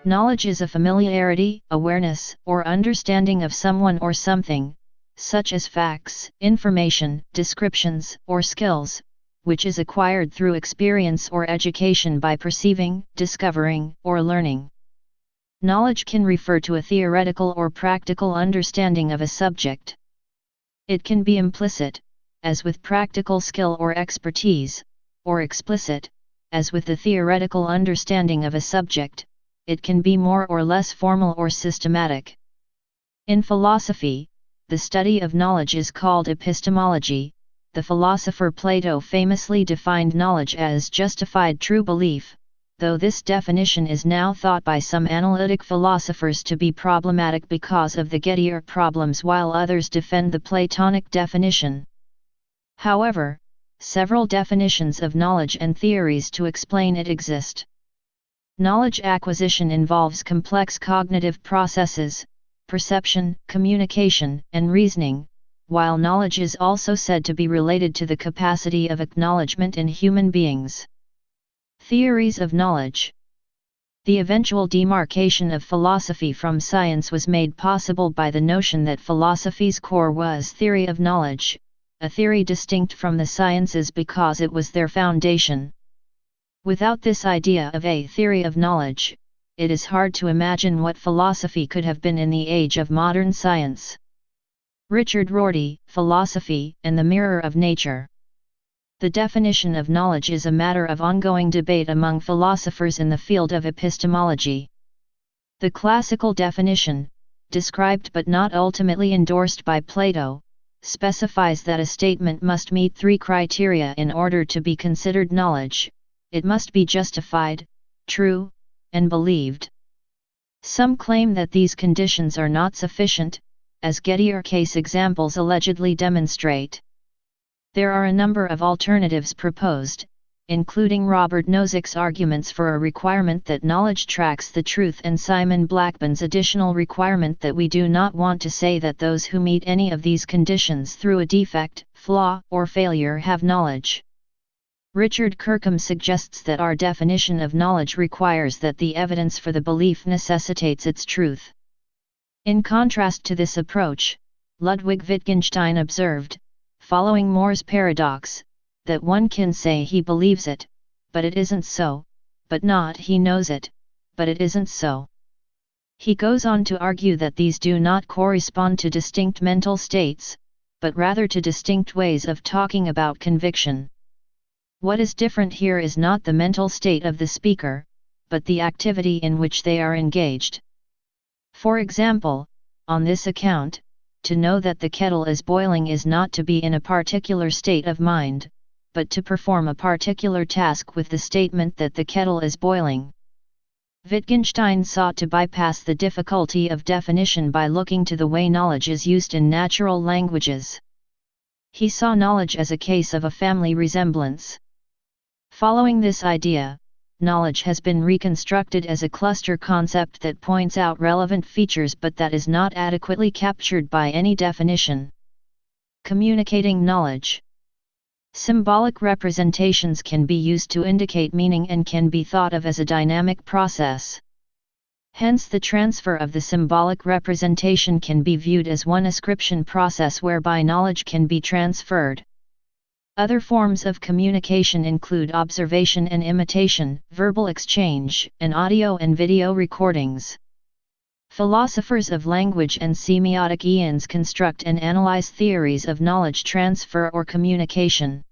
Knowledge is a familiarity, awareness, or understanding of someone or something, such as facts, information, descriptions, or skills, which is acquired through experience or education by perceiving, discovering, or learning. Knowledge can refer to a theoretical or practical understanding of a subject. It can be implicit, as with practical skill or expertise, or explicit, as with the theoretical understanding of a subject. It can be more or less formal or systematic. In philosophy, the study of knowledge is called epistemology. The philosopher Plato famously defined knowledge as justified true belief, though this definition is now thought by some analytic philosophers to be problematic because of the Gettier problems, while others defend the Platonic definition. However, several definitions of knowledge and theories to explain it exist. Knowledge acquisition involves complex cognitive processes, perception, communication, and reasoning, while knowledge is also said to be related to the capacity of acknowledgement in human beings. Theories of knowledge. The eventual demarcation of philosophy from science was made possible by the notion that philosophy's core was theory of knowledge, a theory distinct from the sciences because it was their foundation. Without this idea of a theory of knowledge, it is hard to imagine what philosophy could have been in the age of modern science. Richard Rorty, Philosophy and the Mirror of Nature. The definition of knowledge is a matter of ongoing debate among philosophers in the field of epistemology. The classical definition, described but not ultimately endorsed by Plato, specifies that a statement must meet three criteria in order to be considered knowledge. It must be justified, true, and believed. Some claim that these conditions are not sufficient, as Gettier case examples allegedly demonstrate. There are a number of alternatives proposed, including Robert Nozick's arguments for a requirement that knowledge tracks the truth and Simon Blackman's additional requirement that we do not want to say that those who meet any of these conditions through a defect, flaw, or failure have knowledge. Richard Kirkham suggests that our definition of knowledge requires that the evidence for the belief necessitates its truth. In contrast to this approach, Ludwig Wittgenstein observed, following Moore's paradox, that one can say he believes it, but it isn't so, but not he knows it, but it isn't so. He goes on to argue that these do not correspond to distinct mental states, but rather to distinct ways of talking about conviction. What is different here is not the mental state of the speaker, but the activity in which they are engaged. For example, on this account, to know that the kettle is boiling is not to be in a particular state of mind, but to perform a particular task with the statement that the kettle is boiling. Wittgenstein sought to bypass the difficulty of definition by looking to the way knowledge is used in natural languages. He saw knowledge as a case of a family resemblance. Following this idea, knowledge has been reconstructed as a cluster concept that points out relevant features but that is not adequately captured by any definition. Communicating knowledge. Symbolic representations can be used to indicate meaning and can be thought of as a dynamic process. Hence, the transfer of the symbolic representation can be viewed as one ascription process whereby knowledge can be transferred. Other forms of communication include observation and imitation, verbal exchange, and audio and video recordings. Philosophers of language and semiotics construct and analyze theories of knowledge transfer or communication.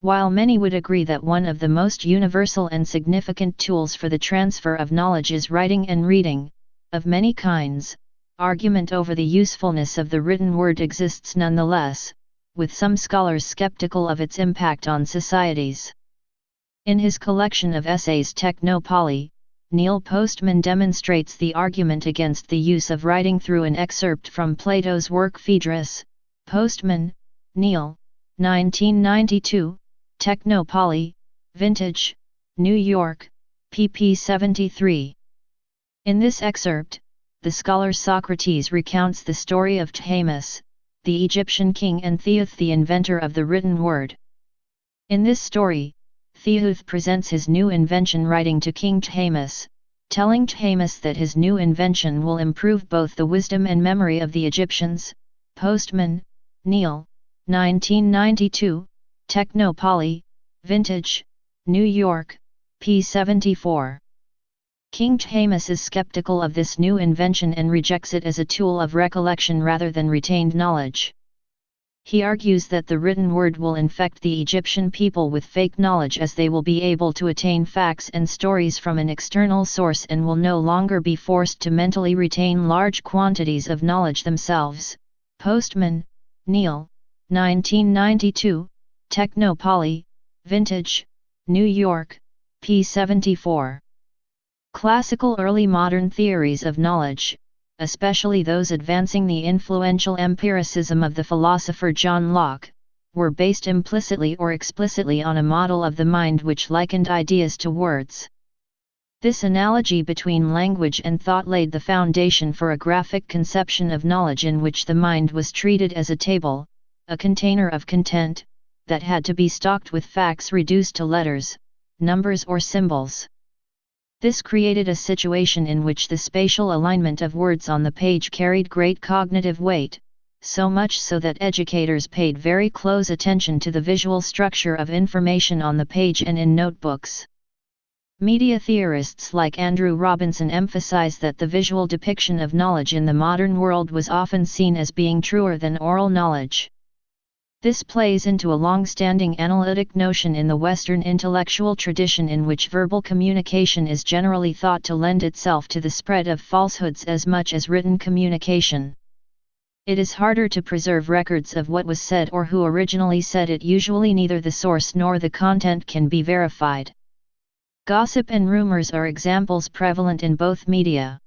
While many would agree that one of the most universal and significant tools for the transfer of knowledge is writing and reading, of many kinds, argument over the usefulness of the written word exists nonetheless, with some scholars skeptical of its impact on societies. In his collection of essays Technopoly, Neil Postman demonstrates the argument against the use of writing through an excerpt from Plato's work Phaedrus. Postman, Neil, 1992, Technopoly, Vintage, New York, pp. 73. In this excerpt, the scholar Socrates recounts the story of Timaeus, the Egyptian king, and Theoth, the inventor of the written word. In this story, Theoth presents his new invention writing to King Timaeus, telling Thamus that his new invention will improve both the wisdom and memory of the Egyptians. Postman, Neil, 1992, Technopoly, Vintage, New York, p. 74. King Thamus is skeptical of this new invention and rejects it as a tool of recollection rather than retained knowledge. He argues that the written word will infect the Egyptian people with fake knowledge, as they will be able to attain facts and stories from an external source and will no longer be forced to mentally retain large quantities of knowledge themselves. Postman, Neil, 1992, Technopoly, Vintage, New York, p. 74. Classical early modern theories of knowledge, especially those advancing the influential empiricism of the philosopher John Locke, were based implicitly or explicitly on a model of the mind which likened ideas to words. This analogy between language and thought laid the foundation for a graphic conception of knowledge in which the mind was treated as a table, a container of content, that had to be stocked with facts reduced to letters, numbers or symbols. This created a situation in which the spatial alignment of words on the page carried great cognitive weight, so much so that educators paid very close attention to the visual structure of information on the page and in notebooks. Media theorists like Andrew Robinson emphasize that the visual depiction of knowledge in the modern world was often seen as being truer than oral knowledge. This plays into a long-standing analytic notion in the Western intellectual tradition, in which verbal communication is generally thought to lend itself to the spread of falsehoods as much as written communication. It is harder to preserve records of what was said or who originally said it. Usually neither the source nor the content can be verified. Gossip and rumors are examples prevalent in both media.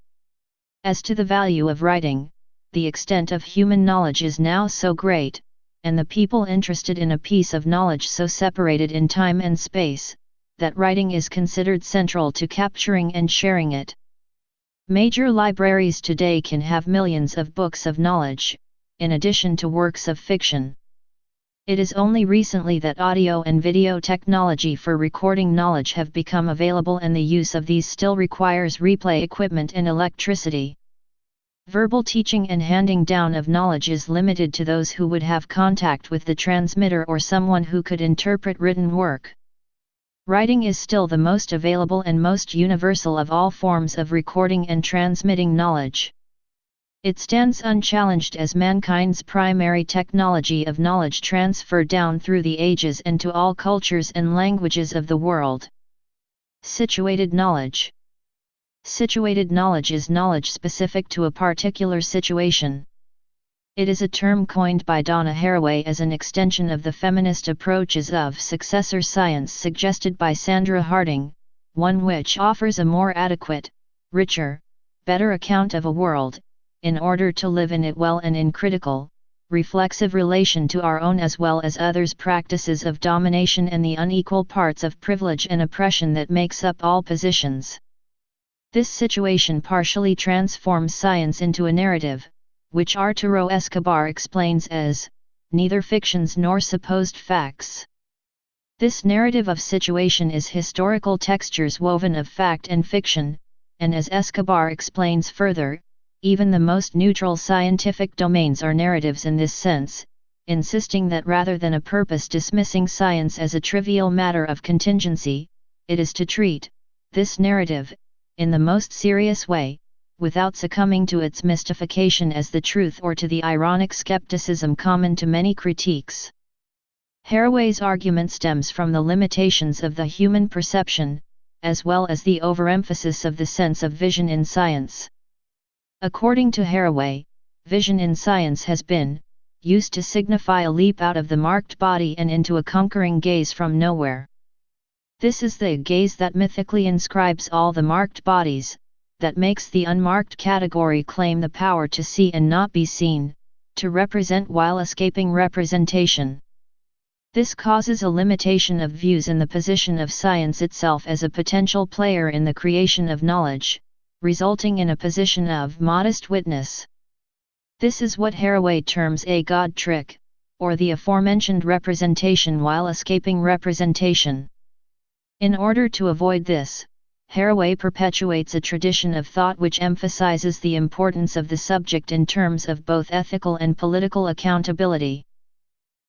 As to the value of writing, the extent of human knowledge is now so great, and the people interested in a piece of knowledge so separated in time and space, that writing is considered central to capturing and sharing it. Major libraries today can have millions of books of knowledge, in addition to works of fiction. It is only recently that audio and video technology for recording knowledge have become available, and the use of these still requires replay equipment and electricity. Verbal teaching and handing down of knowledge is limited to those who would have contact with the transmitter or someone who could interpret written work. Writing is still the most available and most universal of all forms of recording and transmitting knowledge. It stands unchallenged as mankind's primary technology of knowledge transfer down through the ages and to all cultures and languages of the world. Situated knowledge. Situated knowledge is knowledge specific to a particular situation. It is a term coined by Donna Haraway as an extension of the feminist approaches of successor science suggested by Sandra Harding, one which offers a more adequate, richer, better account of a world, in order to live in it well and in critical, reflexive relation to our own as well as others' practices of domination and the unequal parts of privilege and oppression that makes up all positions. This situation partially transforms science into a narrative, which Arturo Escobar explains as, neither fictions nor supposed facts. This narrative of situation is historical textures woven of fact and fiction, and as Escobar explains further, even the most neutral scientific domains are narratives in this sense, insisting that rather than a purpose dismissing science as a trivial matter of contingency, it is to treat this narrative in the most serious way, without succumbing to its mystification as the truth or to the ironic skepticism common to many critiques. Haraway's argument stems from the limitations of the human perception, as well as the overemphasis of the sense of vision in science. According to Haraway, vision in science has been used to signify a leap out of the marked body and into a conquering gaze from nowhere. This is the gaze that mythically inscribes all the marked bodies, that makes the unmarked category claim the power to see and not be seen, to represent while escaping representation. This causes a limitation of views in the position of science itself as a potential player in the creation of knowledge, resulting in a position of modest witness. This is what Haraway terms a God trick, or the aforementioned representation while escaping representation. In order to avoid this, Haraway perpetuates a tradition of thought which emphasizes the importance of the subject in terms of both ethical and political accountability.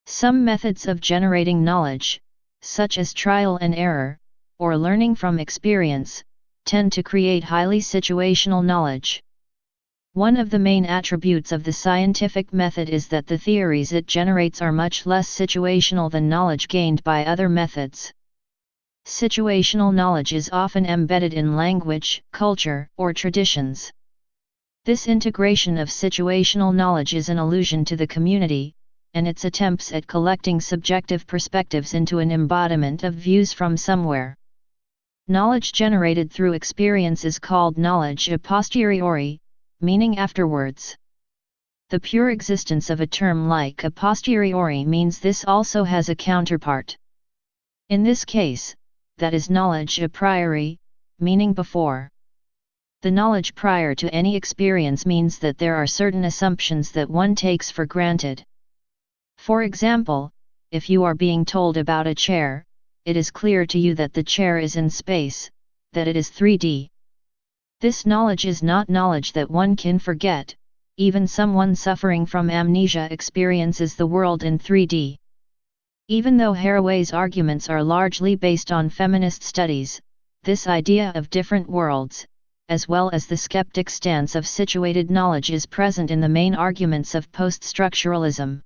Some methods of generating knowledge, such as trial and error, or learning from experience, tend to create highly situational knowledge. One of the main attributes of the scientific method is that the theories it generates are much less situational than knowledge gained by other methods. Situational knowledge is often embedded in language, culture, or traditions. This integration of situational knowledge is an allusion to the community, and its attempts at collecting subjective perspectives into an embodiment of views from somewhere. Knowledge generated through experience is called knowledge a posteriori, meaning afterwards. The pure existence of a term like a posteriori means this also has a counterpart. In this case, that is knowledge a priori, meaning before. The knowledge prior to any experience means that there are certain assumptions that one takes for granted. For example, if you are being told about a chair, it is clear to you that the chair is in space, that it is 3D. This knowledge is not knowledge that one can forget. Even someone suffering from amnesia experiences the world in 3D. Even though Haraway's arguments are largely based on feminist studies, this idea of different worlds, as well as the skeptic stance of situated knowledge, is present in the main arguments of post-structuralism.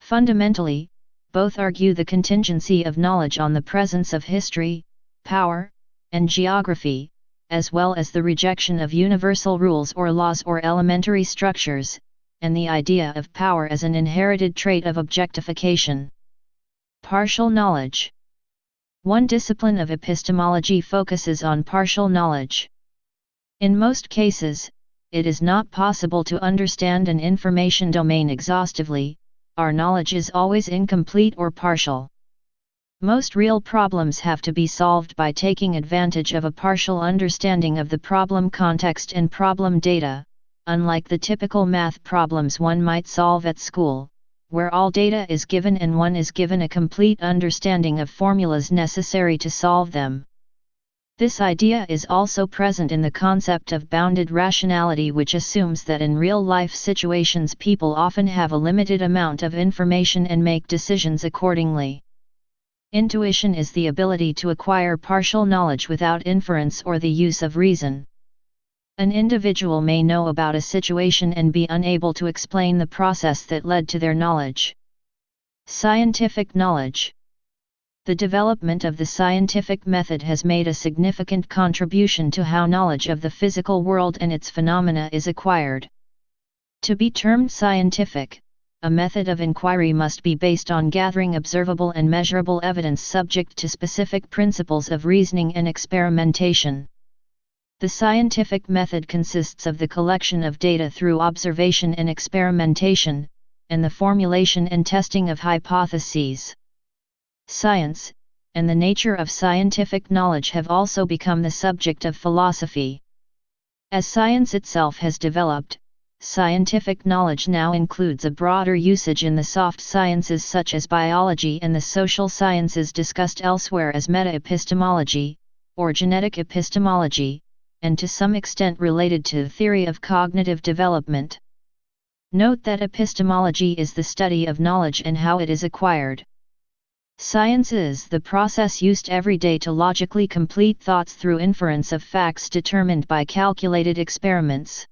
Fundamentally, both argue the contingency of knowledge on the presence of history, power, and geography, as well as the rejection of universal rules or laws or elementary structures, and the idea of power as an inherited trait of objectification. Partial knowledge. One discipline of epistemology focuses on partial knowledge. In most cases, it is not possible to understand an information domain exhaustively. Our knowledge is always incomplete or partial. Most real problems have to be solved by taking advantage of a partial understanding of the problem context and problem data, unlike the typical math problems one might solve at school, where all data is given and one is given a complete understanding of formulas necessary to solve them. This idea is also present in the concept of bounded rationality, which assumes that in real-life situations people often have a limited amount of information and make decisions accordingly. Intuition is the ability to acquire partial knowledge without inference or the use of reason. An individual may know about a situation and be unable to explain the process that led to their knowledge. Scientific knowledge. The development of the scientific method has made a significant contribution to how knowledge of the physical world and its phenomena is acquired. To be termed scientific, a method of inquiry must be based on gathering observable and measurable evidence subject to specific principles of reasoning and experimentation. The scientific method consists of the collection of data through observation and experimentation, and the formulation and testing of hypotheses. Science, and the nature of scientific knowledge have also become the subject of philosophy. As science itself has developed, scientific knowledge now includes a broader usage in the soft sciences such as biology and the social sciences discussed elsewhere as meta-epistemology, or genetic epistemology, and to some extent related to the theory of cognitive development. Note that epistemology is the study of knowledge and how it is acquired. Science is the process used every day to logically complete thoughts through inference of facts determined by calculated experiments.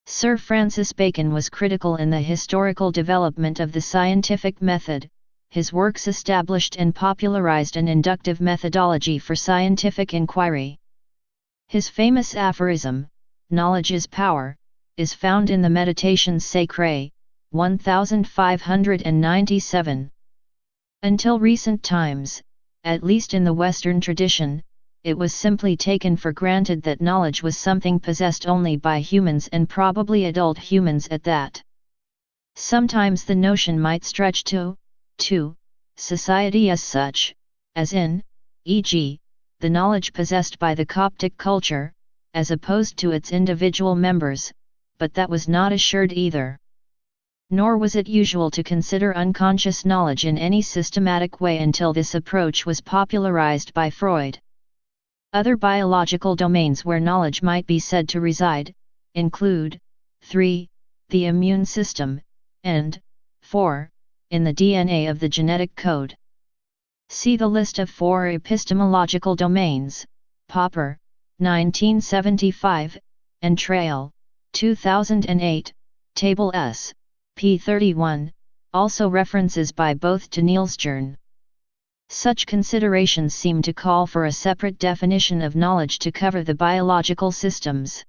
Sir Francis Bacon was critical in the historical development of the scientific method. His works established and popularized an inductive methodology for scientific inquiry. His famous aphorism, "Knowledge is power," is found in the Meditations Sacrae, 1597. Until recent times, at least in the Western tradition, it was simply taken for granted that knowledge was something possessed only by humans and probably adult humans at that. Sometimes the notion might stretch to society as such, as in, e.g., the knowledge possessed by the Coptic culture, as opposed to its individual members, but that was not assured either. Nor was it usual to consider unconscious knowledge in any systematic way until this approach was popularized by Freud. Other biological domains where knowledge might be said to reside include 3. The immune system, and 4. In the DNA of the genetic code. See the list of 4 epistemological domains, Popper, 1975, and Trail, 2008, Table S, p. 31, also references by both to Nielsjern. Such considerations seem to call for a separate definition of knowledge to cover the biological systems.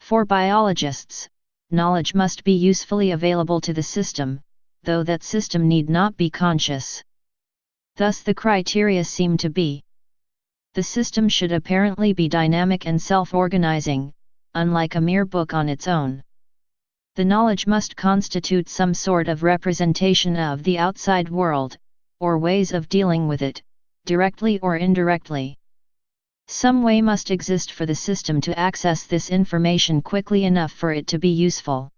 For biologists, knowledge must be usefully available to the system, though that system need not be conscious. Thus the criteria seem to be: the system should apparently be dynamic and self-organizing, unlike a mere book on its own. The knowledge must constitute some sort of representation of the outside world, or ways of dealing with it, directly or indirectly. Some way must exist for the system to access this information quickly enough for it to be useful.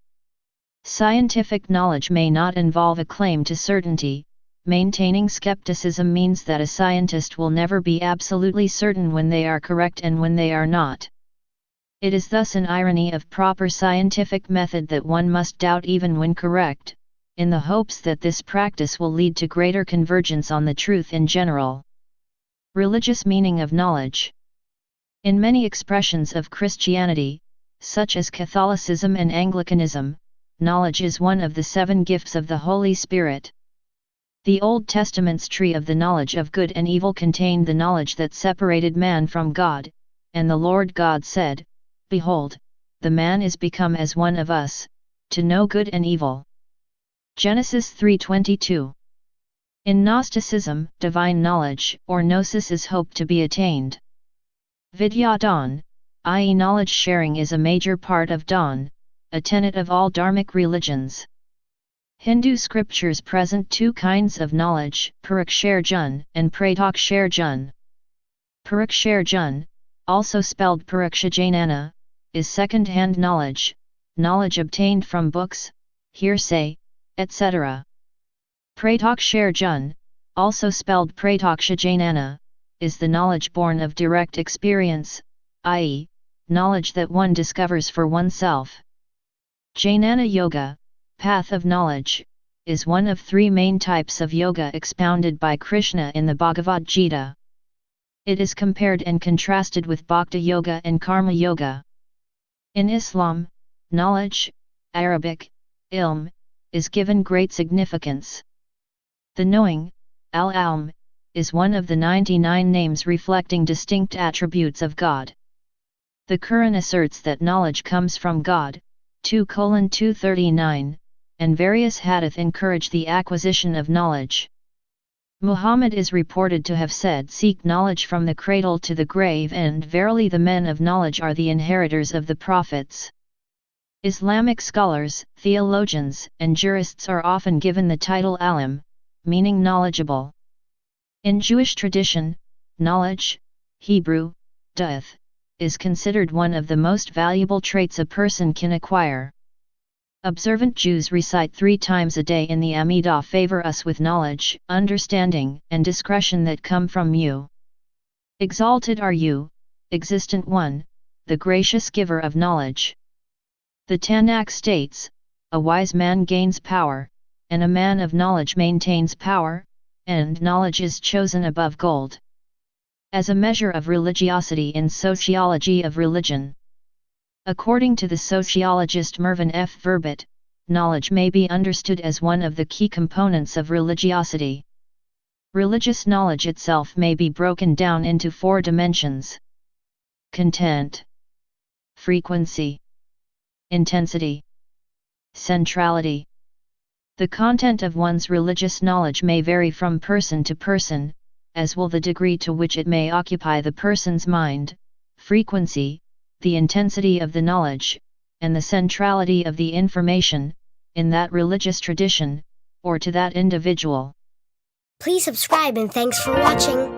Scientific knowledge may not involve a claim to certainty. Maintaining skepticism means that a scientist will never be absolutely certain when they are correct and when they are not. It is thus an irony of proper scientific method that one must doubt even when correct, in the hopes that this practice will lead to greater convergence on the truth in general. Religious meaning of knowledge. In many expressions of Christianity, such as Catholicism and Anglicanism, knowledge is one of the 7 gifts of the Holy Spirit. The Old Testament's tree of the knowledge of good and evil contained the knowledge that separated man from God, and the Lord God said, "Behold, the man is become as one of us, to know good and evil." Genesis 3:22. In Gnosticism, divine knowledge, or gnosis, is hope to be attained. Vidya Dawn, i.e. knowledge sharing, is a major part of Dawn, a tenet of all dharmic religions. Hindu scriptures present 2 kinds of knowledge, Pariksharjun and Prataksharjun. Pariksharjun, also spelled Parikshajanana, is second-hand knowledge, knowledge obtained from books, hearsay, etc. Prataksharjun, also spelled Pratakshajanana, is the knowledge born of direct experience, i.e., knowledge that one discovers for oneself. Jnana Yoga, path of knowledge, is one of 3 main types of yoga expounded by Krishna in the Bhagavad Gita. It is compared and contrasted with Bhakti Yoga and Karma Yoga. In Islam, knowledge, Arabic, ilm, is given great significance. The knowing, al-alm, is one of the 99 names reflecting distinct attributes of God. The Quran asserts that knowledge comes from God, 2:239, and various hadith encourage the acquisition of knowledge. Muhammad is reported to have said, "Seek knowledge from the cradle to the grave, and verily the men of knowledge are the inheritors of the prophets." Islamic scholars, theologians, and jurists are often given the title alim, meaning knowledgeable. In Jewish tradition, knowledge, Hebrew, da'ath, is considered one of the most valuable traits a person can acquire. Observant Jews recite 3 times a day in the Amidah, "Favor us with knowledge, understanding, and discretion that come from you. Exalted are you, existent one, the gracious giver of knowledge." The Tanakh states, "A wise man gains power, and a man of knowledge maintains power, and knowledge is chosen above gold." As a measure of religiosity in Sociology of Religion. According to the sociologist Mervyn F. Verbit, knowledge may be understood as one of the key components of religiosity. Religious knowledge itself may be broken down into 4 dimensions: content, frequency, intensity, centrality. The content of one's religious knowledge may vary from person to person, as will the degree to which it may occupy the person's mind. Frequency, the intensity of the knowledge, and the centrality of the information, in that religious tradition, or to that individual. Please subscribe and thanks for watching.